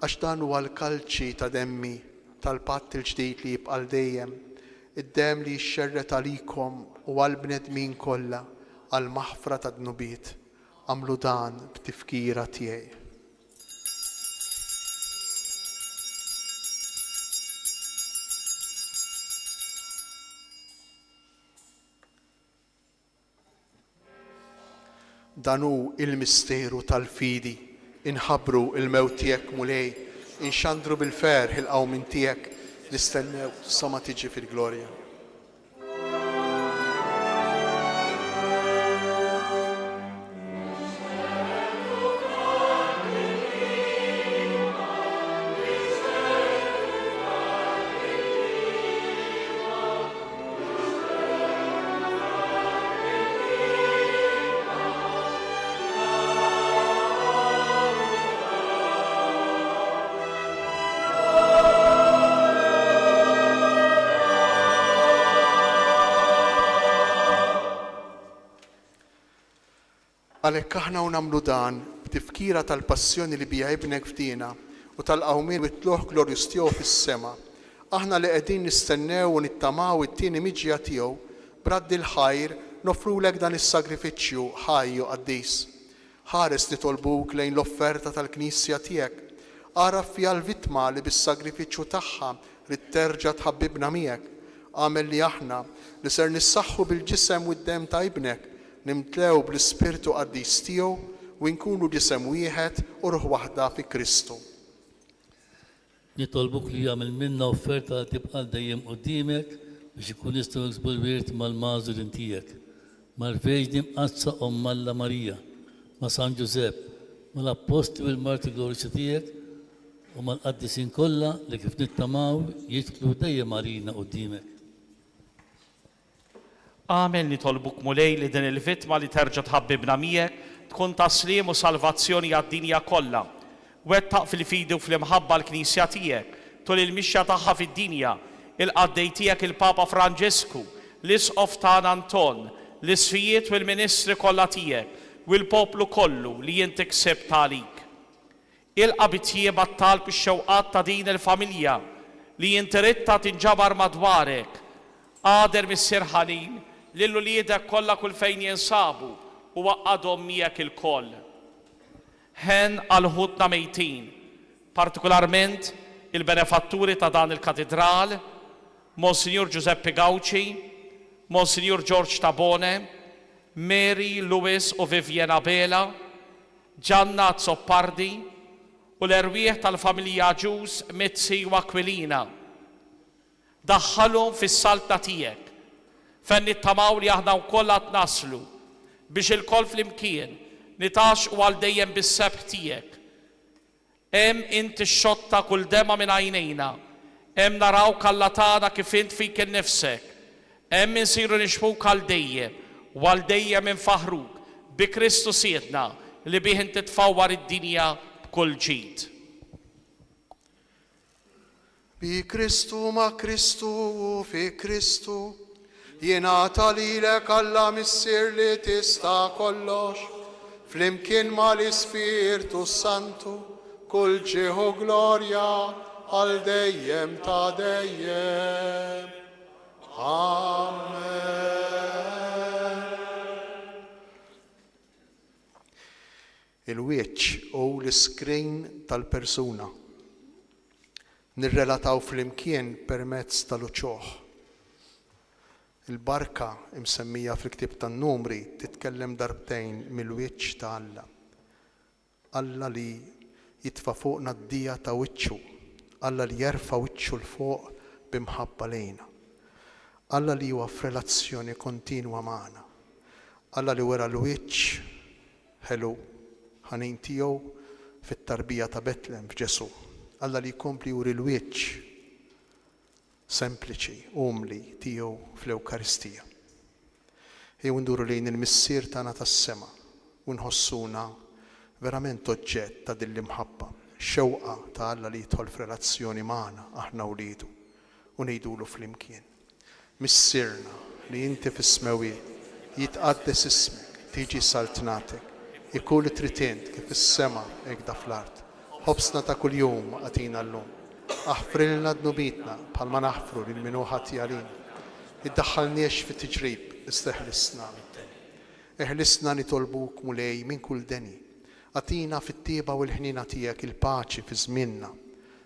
għax dan huwa l-kalċi ta' demmi tal-patt il-ġdid li jibqal dejjem, id-demm li jxxerret għalikom u għall-bnedmin kollha għall-maħfra ta' dnubiet. Għamlu dan b'tifkira tiegħi. Dan hu il-misteru tal-fidi, inħabbru il-mewt tiegħek mulej, inxandru bil-ferħ il-qawmin tiegħek li stennew sa ma tiġi fil-glorja. Għalhekk aħna u nagħmlu dan b'tifkira tal-passjoni li bija ibnek fdina u tal-qawmien bitluħ glorjus tiegħu fis-sema. Aħna li qegħdin nistennew u nittamaw it-tieni miġja tiegħu b'raddi l-ħajr nofrulek dan is-sagrifiċċju ħaj u qaddis. Ħares nitolbuk lejn l-offerta tal-Knisja tiegħek. Ara fiha l-vittma li bis-sagrifiċċju tagħha rid terġa' tħabbibna miegħek. Għamel li aħna li ser nissaħħu bil-ġisem u d-demm ta' ibnek nimtlew bl-Ispirtu qaddis tiegħu u nkunu ġisem wieħed u ruħ waħda fi Kristu. Nitolbuk li jagħmel minna offerta li tibqa' dejjem quddiemek biex ikun jistgħu jiksbu l-wirt mal-Mażurin tiegħek, mal-Verġni Mqazza Omm Alla Marija, ma' San Ġusepp, mal-Apostli u l-Marti Glorjużi tiegħek u mal-qaddisin kollha li kif nittamaw jidħlu dejjem għalina quddiemek. Għamel nitolbuk mulej li din il-vittma li terġa' tħabbibna miegħek tkun taslim u salvazzjoni għad-dinja kollha. Wettaq fil-fidi u fl-imħabba l-Knisja tiegħek, tul il-mixja tagħha fid-dinja, il-qaddej tiegħek il-Papa Franġisku, l-Isqof tagħna Anton, l-isfijiet u l-Ministri kollha tiegħek u l-poplu kollu li inti ksibt għalik. Il-qabit jieba t-talb ix-xewqat ta' din il-familja li inti ritta tinġabar madwarek. Qader mis-Sir Ħanin lill-uliedek kollha kull fejn jinsabu u waqqadhom miegħek il-koll. Ħen għal ħutna mejtin, partikolarment il-benefatturi ta' dan il-katedral, Monsignor Giuseppe Gauci, Monsignor George Tabone, Mary, Louis u Viviana Bela, Gianna Zoppardi u l-erwieħ tal-familja Ġus Mizzi u Aquilina. Daħħalhom fis-salta tiegħek fejn nittamaw li aħna wkoll qed naslu biex il-koll flimkien nitaxqu għal dejjem bis-sebt tiegħek. Hemm inti x-xotta kull dema minn għajnejna, hemm naraw kallatana kif int fik innifsek, hemm insiru nixfuk għal dejjem u għal dejjem infaħruk bi Kristu siedna li bih inti tfawwar id-dinja b'kull ġid. Bi Kristu ma' Kristu u fi Kristu, jingħata lilek Alla missier li tista' kollox, flimkien ma l-Ispirtu Santu, kull ġieħu glorja għal dejjem ta' dejjem. Amen. Il-wiċċ u l-iskrin tal-persuna nirrelataw flimkien permezz tal-uċoħ. Il-barka imsemmija fil-ktib tan-Numri titkellem darbtejn mill-wiċċ ta' Alla. Alla li jitfa' fuqna d-dija ta' wiċċu, Alla li jerfa' wiċċu l-fuq bimħabba lejna. Alla li huwa f'relazzjoni kontinwa magħna. Alla li wera l-wiċċ ħelu ħanin tiegħu fit-tarbija ta' Betlem f'Ġesu. Alla li jkompli juri l-wiċċ sempliċi, umli tiegħu fl-Ewkaristija. Ejjew nduru lejn il-missier tagħna tas-sema u nħossuna verament oġġett ta' din l-imħabba, xewqa ta' Alla li jidħol f'relazzjoni magħna aħna wliedu u ngħidulu flimkien. Missierna li inti fis-smawiet jitqaddes ismek, tiġi saltnatek, ikun li tritint kif is-sema hekk da fl-art. Ħobsna ta' kuljum għatina llum. Aħfrilna dnubitna bħalma naħfru lil min hu ħati għalina. Iddaħħalniex fit-tiġrib, isteħlisna mid-deni. Eħlisna nitolbuk mulej minn kull deni. Għatina fit-tieba u l-ħnina tiegħek il-paċi fi żmienna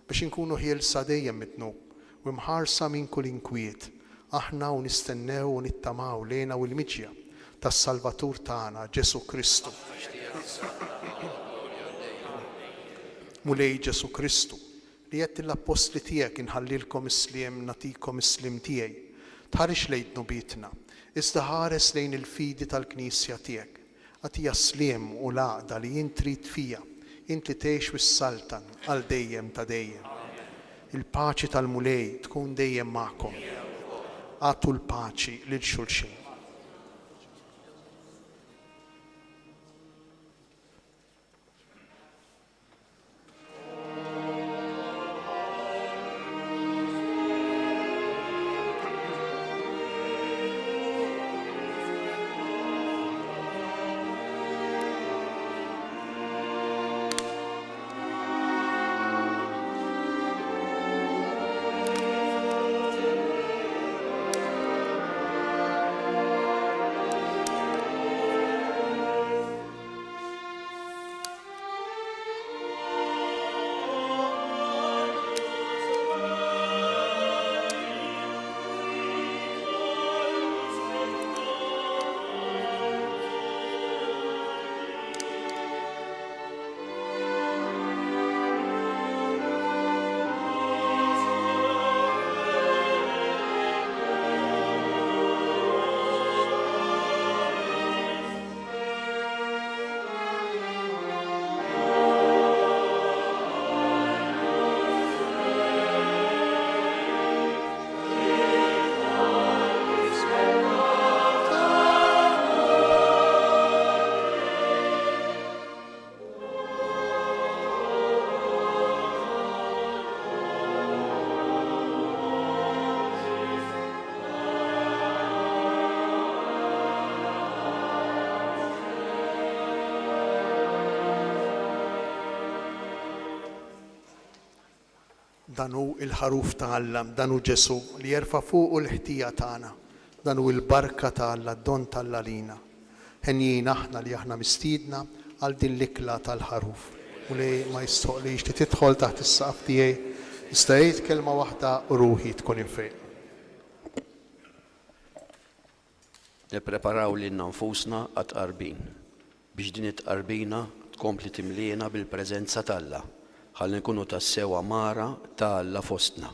biex inkunu ħielsa dejjem mid-dnub u mħarsa minn kull inkwiet. Aħna u nistennew u nittamaw lejna u l-miġja tas-Salvatur tagħna Ġesu Kristu. Mulej Ġesu Kristu li qed l-apostli tiegħek inħallilkom isliem natikom islim tiegħi. Tħarix lejn dnubitna, iżda ħares lejn il-fidi tal-Knisja tiegħek. Għatija sliem u laqda li jint trid fija, int li tgħix wis-saltan għal dejjem ta' dejjem. Il-paċi tal-mulej tkun dejjem magħkom. Għatu l-paċi lil xulxin. Danu il-ħaruf ta' Alla, danu Ġesu li jerfa' fuq l-ħtija tagħna, danu il-barka ta' Alla, d-don ta' lina. Ħenjin aħna li aħna mistiedna għal din l-ikla tal-ħaruf. U li ma jistoqlix li tidħol taħt is-saqaf tiegħi, jista' jgħid kelma waħda u ruħi tkun infejn. Nippreparaw lilna nfusna għat-qarbin biex din it-qarbina tkompli timliena bil-preżenza tal-Alla. Ħalli nkunu tassew amara ta' Alla fostna.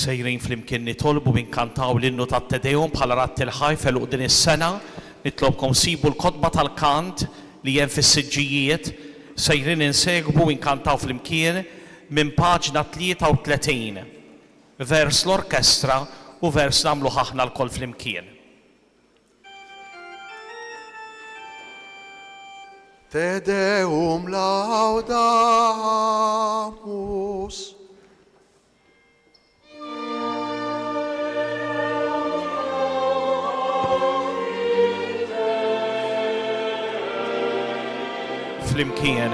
Sejrin flimkien nitolbu minkantaw l-innu tat-Tedejum bħala ratti l-ħaj feluq din is-sena. Nitlobkom sibu l-kotba tal-kant li hemm fis-siġġijiet. Sejrin insegbu inkantaw flimkien minn paġna 33. Vers l-orkestra u vers namlu ħaħna l-kol flimkien. Te Deum laudamus. Flimkien.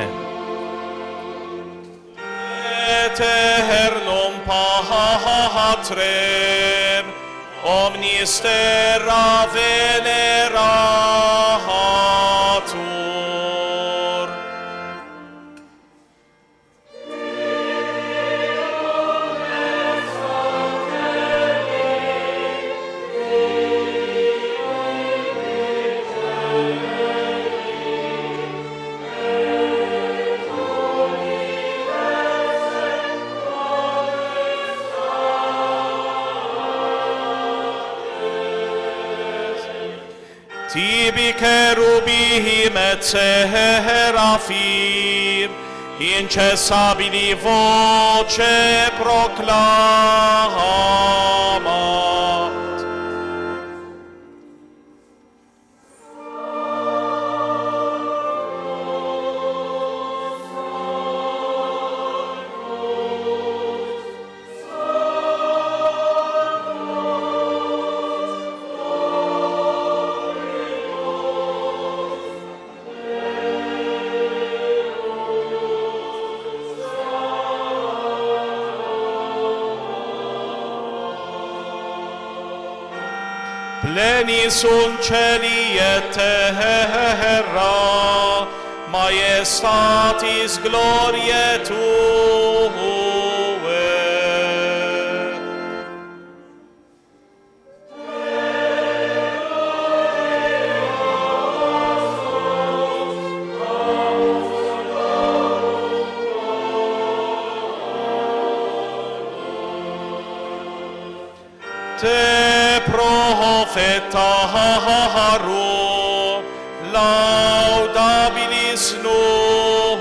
Eternum patrem omnis terra veneratur. Tibi cherubim et serafim, incessabili voce proclamat. Pleni sunt celi et terra, maestatis gloriae Tuae. Te profetarum laudabilis numeros.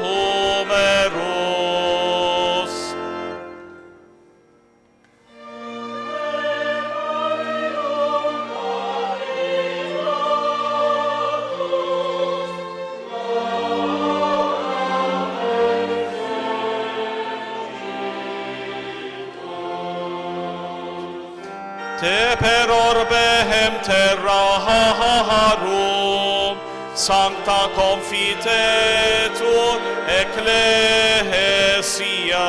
Te per orbehem terrarum, sancta confitetur ecclesia.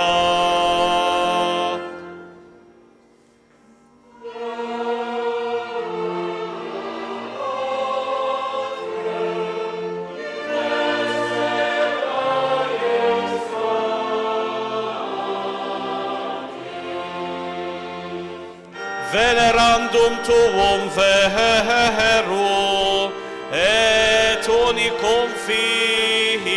Venerandum tuum verum et unicum filium.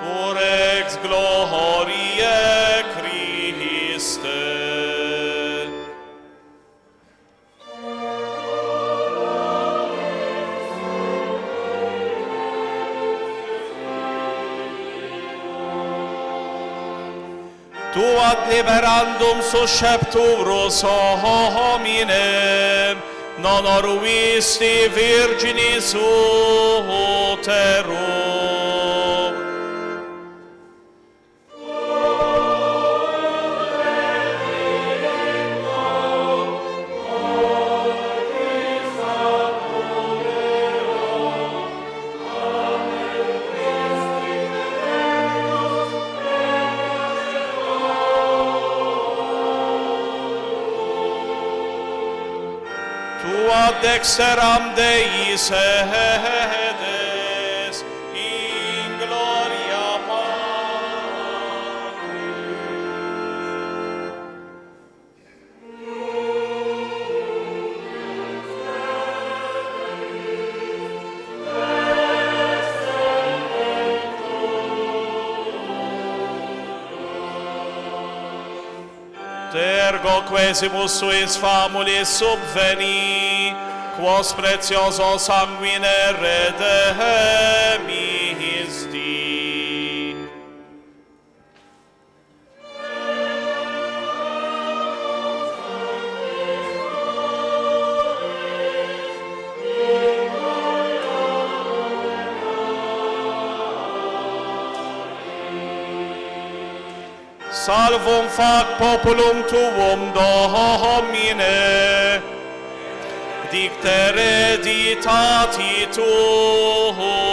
Por ex gloriae Christe. Tu ad liberandum suscepturus hominem non oruisti virginis uterum. Tu ad dexteram Dei sedes in gloria Patri ergo quesimus suis famulis subveni, quos precioso sanguine redemisti. Salvum fac populum tuum Domine, dicte hereditati tuae.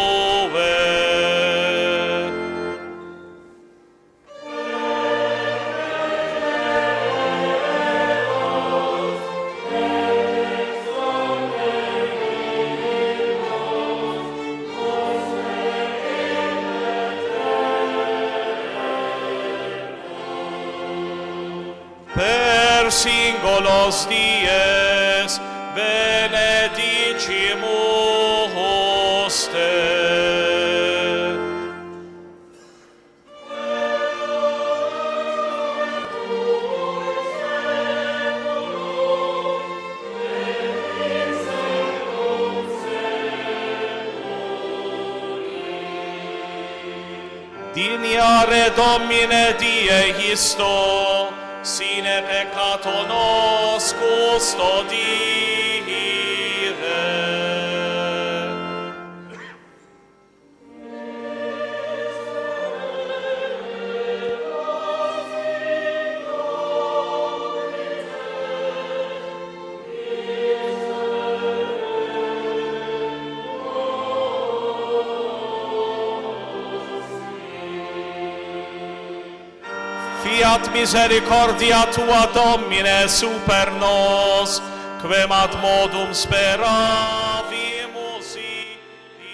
Per singolos dies benedicimus te. Dignare Domine die isto, sine peccato nos custodire. Fiat misericordia tua Domine super nos, quem ad modum speravimus in te.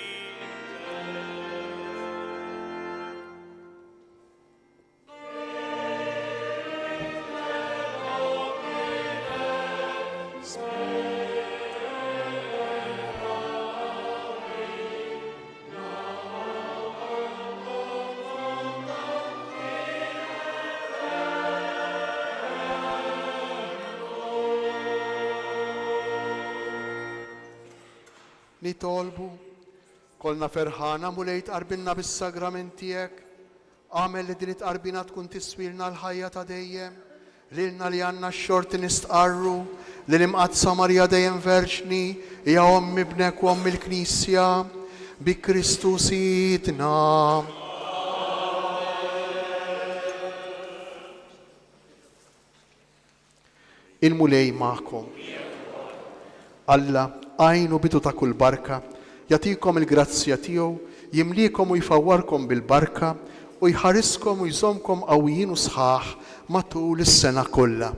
Nitolbu, kolna ferħana mulejt qarbinna bis-sagramentiek, għamel li din it-qarbina tkun tiswilna l-ħajja ta' dejjem, lilna li għanna x-xorti nistqarru, li l-imqadsa Marja dejjem verġni, hija ommi bnek u ommi l-Knisja, bi Kristu sidna. Il-mulej ma'kom. Alla għajnu bidu ta' kull barka, jatikom il-grazzja tiegħu, jimlikom u jfawwarkom bil-barka u jħariskom u jżomkom qawwijin u sħaħ matul is-sena kollha.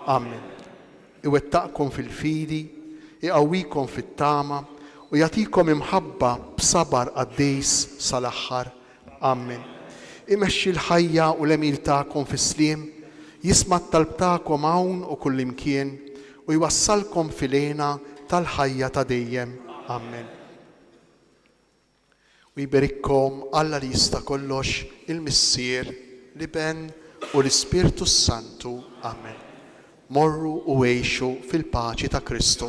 Amen. Iwettaqkom fil-fidi, iqawwikom fit-tama u jatikom imħabba b'sabar għaddejs sal-aħħar. Amen. Imexxi l-ħajja u l-emil tagħkom fis-sliem, jisma' t-talb tagħkom hawn u kullimkien u jwassalkom fil-għena tal-ħajja ta' dejjem. Amen. U jberikkom Alla li jista' kollox, il-Missier, l-Iben u l-Ispirtu Santu. Amen. Morru u għejxu fil-paċi ta' Kristu.